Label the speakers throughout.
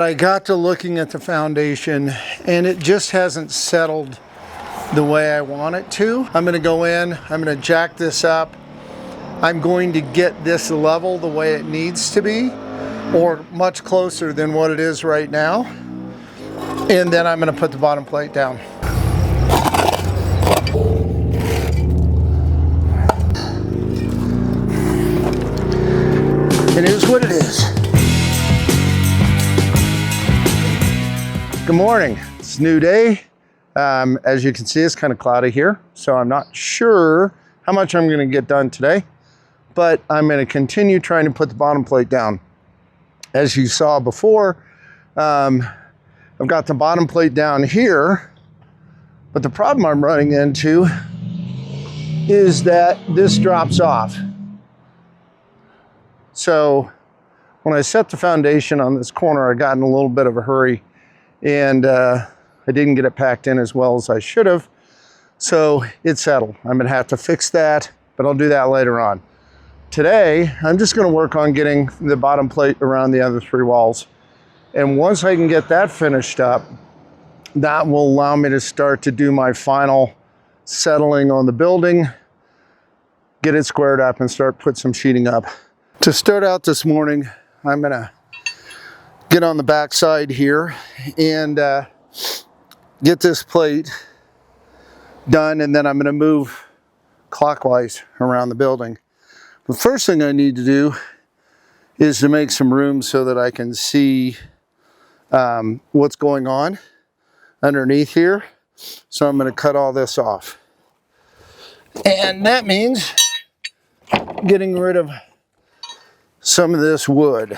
Speaker 1: I got to looking at the foundation and it just hasn't settled the way I want it to. I'm going to go in, I'm going to jack this up. I'm going to get this level the way it needs to be, or much closer than what it is right now. And then I'm going to put the bottom plate down. It is what it is. Good morning, it's a new day. As you can see, it's kind of cloudy here, so I'm not sure how much I'm going to get done today, but I'm going to continue trying to put the bottom plate down. As you saw before, I've got the bottom plate down here, but the problem I'm running into is that this drops off. So when I set the foundation on this corner, I got in a little bit of a hurry and I didn't get it packed in as well as I should have. So it settled. I'm gonna have to fix that, but I'll do that later on. Today, I'm just gonna work on getting the bottom plate around the other three walls. And once I can get that finished up, that will allow me to start to do my final settling on the building, get it squared up and start put some sheeting up. To start out this morning, I'm gonna get on the back side here and get this plate done, and then I'm gonna move clockwise around the building. The first thing I need to do is to make some room so that I can see what's going on underneath here. So I'm gonna cut all this off. And that means getting rid of some of this wood.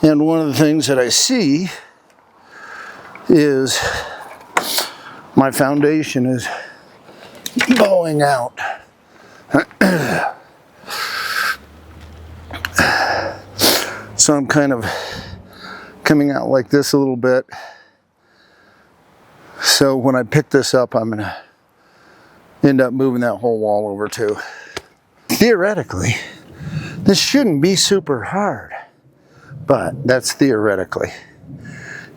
Speaker 1: And one of the things that I see is my foundation is bowing out. So I'm kind of coming out like this a little bit. So when I pick this up, I'm gonna end up moving that whole wall over too. Theoretically, this shouldn't be super hard, but that's theoretically.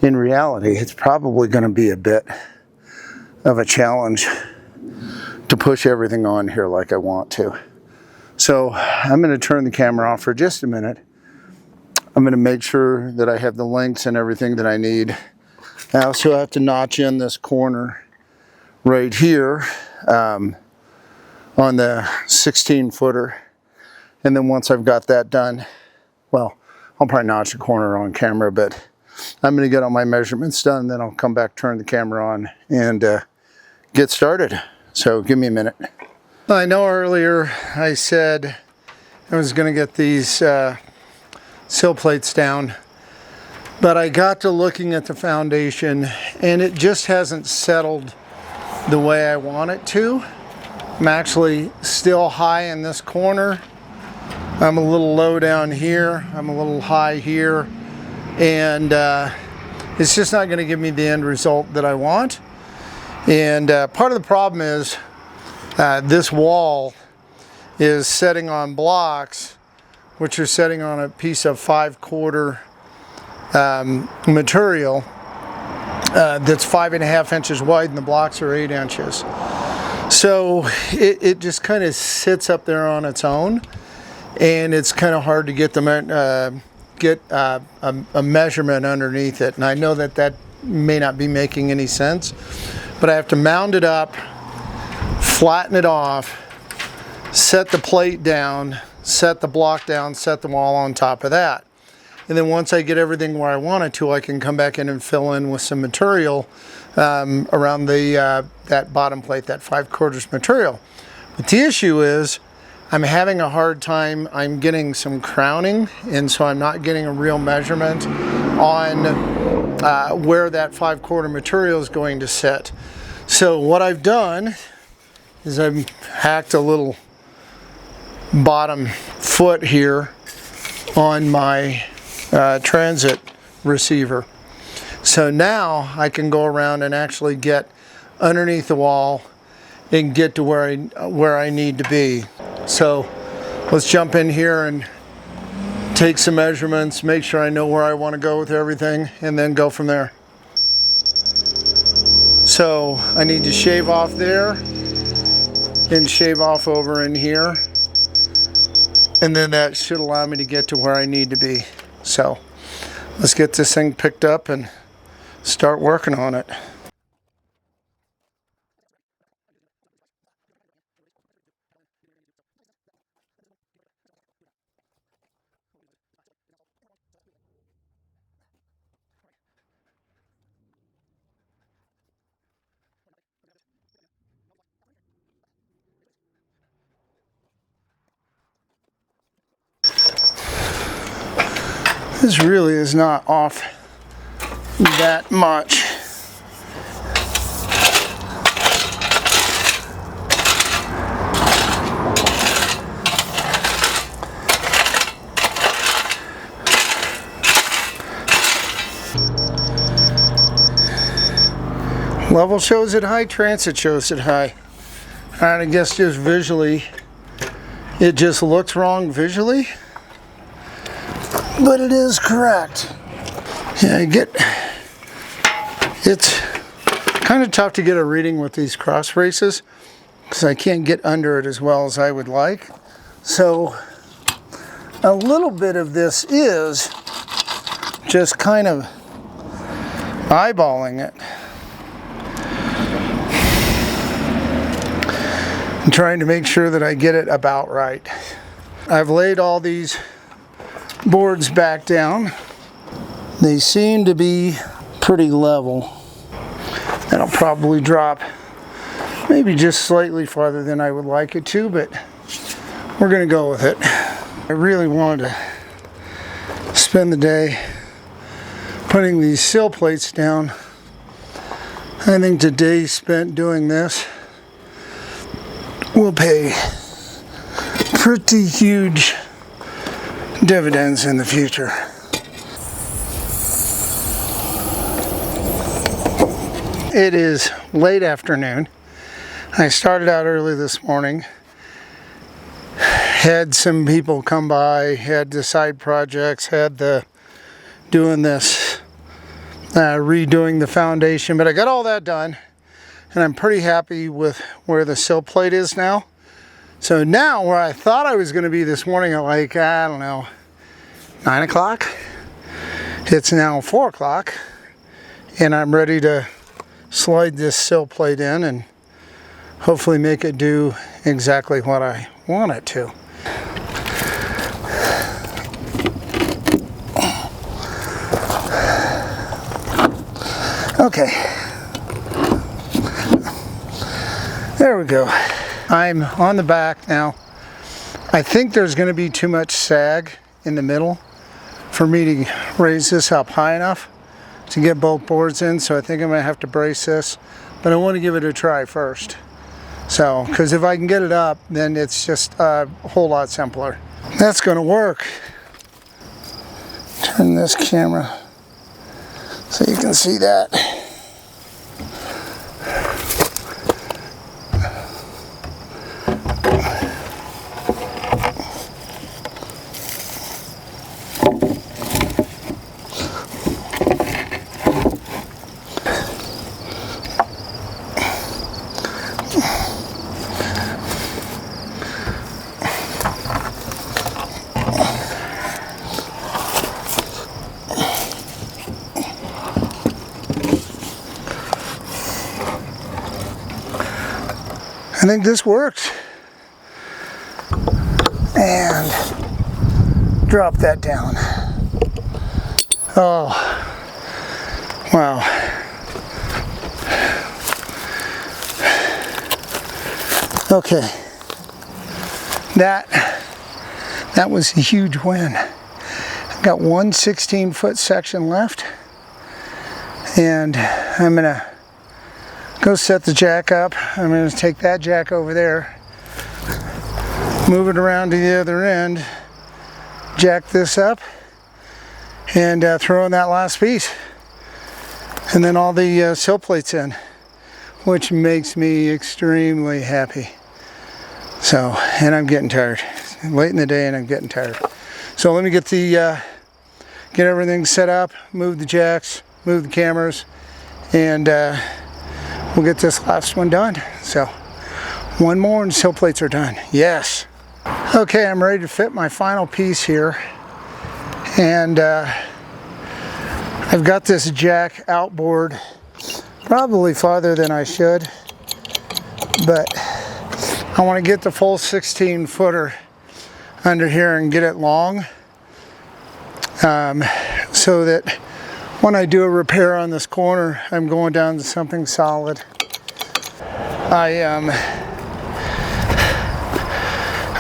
Speaker 1: In reality, it's probably gonna be a bit of a challenge to push everything on here like I want to. So I'm gonna turn the camera off for just a minute. I'm gonna make sure that I have the lengths and everything that I need. I also have to notch in this corner right here on the 16-footer. And then once I've got that done, well, I'll probably notch the corner on camera, but I'm gonna get all my measurements done, then I'll come back, turn the camera on, and get started. So give me a minute. I know earlier I said I was gonna get these sill plates down, but I got to looking at the foundation and it just hasn't settled the way I want it to. I'm actually still high in this corner. I'm a little low down here. I'm a little high here. And it's just not gonna give me the end result that I want. And part of the problem is this wall is setting on blocks, which are setting on a piece of 5/4 material that's 5.5 inches wide, and the blocks are 8 inches. So it just kind of sits up there on its own, and it's kind of hard to get a measurement underneath it. And I know that that may not be making any sense, but I have to mount it up, flatten it off, set the plate down, set the block down, set the wall on top of that. And then once I get everything where I want it to, I can come back in and fill in with some material around that bottom plate, that 5/4 material. But the issue is I'm having a hard time. I'm getting some crowning, and so I'm not getting a real measurement on where that 5/4 material is going to sit. So what I've done is I've hacked a little bottom foot here on my transit receiver. So now I can go around and actually get underneath the wall and get to where I need to be. So let's jump in here and take some measurements, make sure I know where I want to go with everything, and then go from there. So I need to shave off there and shave off over in here, and then that should allow me to get to where I need to be. So let's get this thing picked up and start working on it. This really is not off that much. Level shows it high, transit shows it high. And I guess just visually, it just looks wrong visually, but it is correct. Yeah, it's kind of tough to get a reading with these cross braces because I can't get under it as well as I would like. So a little bit of this is just kind of eyeballing it. I'm trying to make sure that I get it about right. I've laid all these boards back down. They seem to be pretty level. That'll probably drop maybe just slightly farther than I would like it to, but we're gonna go with it. I really wanted to spend the day putting these sill plates down. I think the day spent doing this will pay pretty huge dividends in the future. It is late afternoon. I started out early this morning. Had some people come by, had the side projects, had the doing this, redoing the foundation, but I got all that done. And I'm pretty happy with where the sill plate is now. So now where I thought I was going to be this morning at like, I don't know, 9 o'clock, it's now 4 o'clock, and I'm ready to slide this sill plate in and hopefully make it do exactly what I want it to. Okay. There we go. I'm on the back now. I think there's going to be too much sag in the middle for me to raise this up high enough to get both boards in, so I think I'm going to have to brace this, but I want to give it a try first. So, because if I can get it up, then it's just a whole lot simpler. That's going to work. Turn this camera so you can see that. I think this works. And drop that down. Oh, wow. Okay. That was a huge win. I've got one 16-foot section left, and I'm gonna go set the jack up. I'm going to take that jack over there, move it around to the other end, jack this up, and throw in that last piece. And then all the sill plates in, which makes me extremely happy. So, and I'm getting tired. Late in the day and I'm getting tired. So let me get get everything set up, move the jacks, move the cameras, and we'll get this last one done. So one more and sill plates are done. Yes. Okay, I'm ready to fit my final piece here. And I've got this jack outboard probably farther than I should, but I want to get the full 16 footer under here and get it long, so that when I do a repair on this corner, I'm going down to something solid. I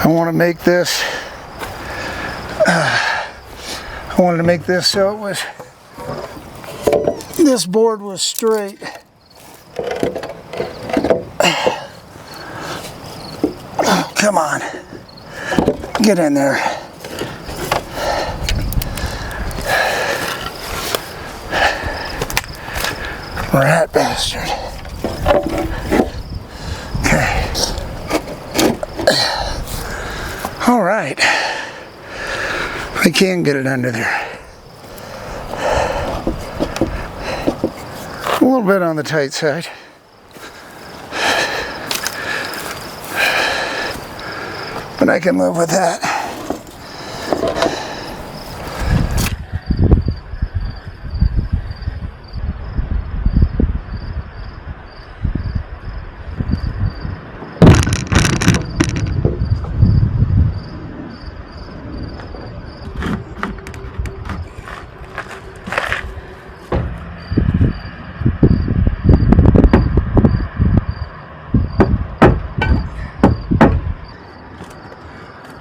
Speaker 1: want to make this, I wanted to make this so it was, this board was straight. Come on, get in there. Rat bastard. Okay. All right. I can get it under there. A little bit on the tight side. But I can live with that.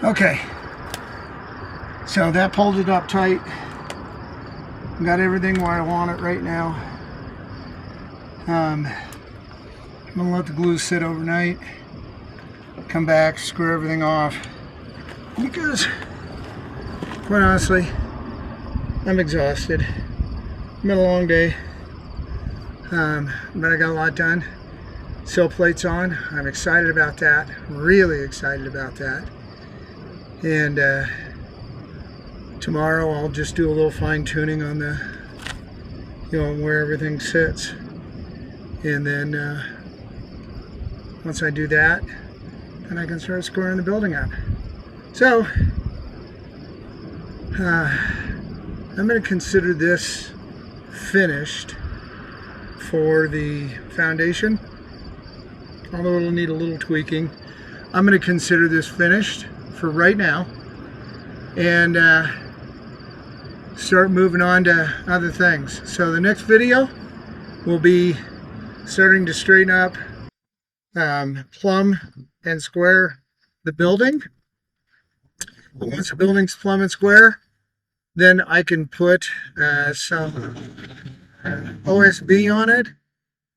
Speaker 1: Okay, so that pulled it up tight. Got everything where I want it right now. I'm gonna let the glue sit overnight, come back, screw everything off, because quite honestly, I'm exhausted. It's been a long day, but I got a lot done. Sill plates on. I'm excited about that, really excited about that. And tomorrow I'll just do a little fine tuning on the, where everything sits. And then once I do that, then I can start squaring the building up. So I'm going to consider this finished for the foundation, although it'll need a little tweaking. I'm going to consider this finished for right now, and start moving on to other things. So the next video will be starting to straighten up, plumb and square the building. Once the building's plumb and square, then I can put some OSB on it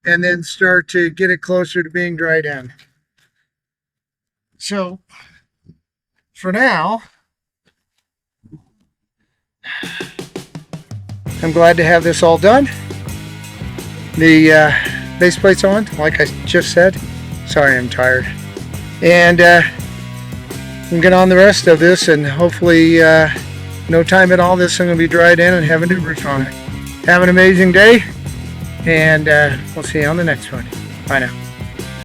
Speaker 1: and then start to get it closer to being dried in. So for now, I'm glad to have this all done. The base plate's on, like I just said. Sorry, I'm tired. And we'll get on the rest of this, and hopefully no time at all this thing will be dried in and have a new roof on it. Have an amazing day, and we'll see you on the next one. Bye now.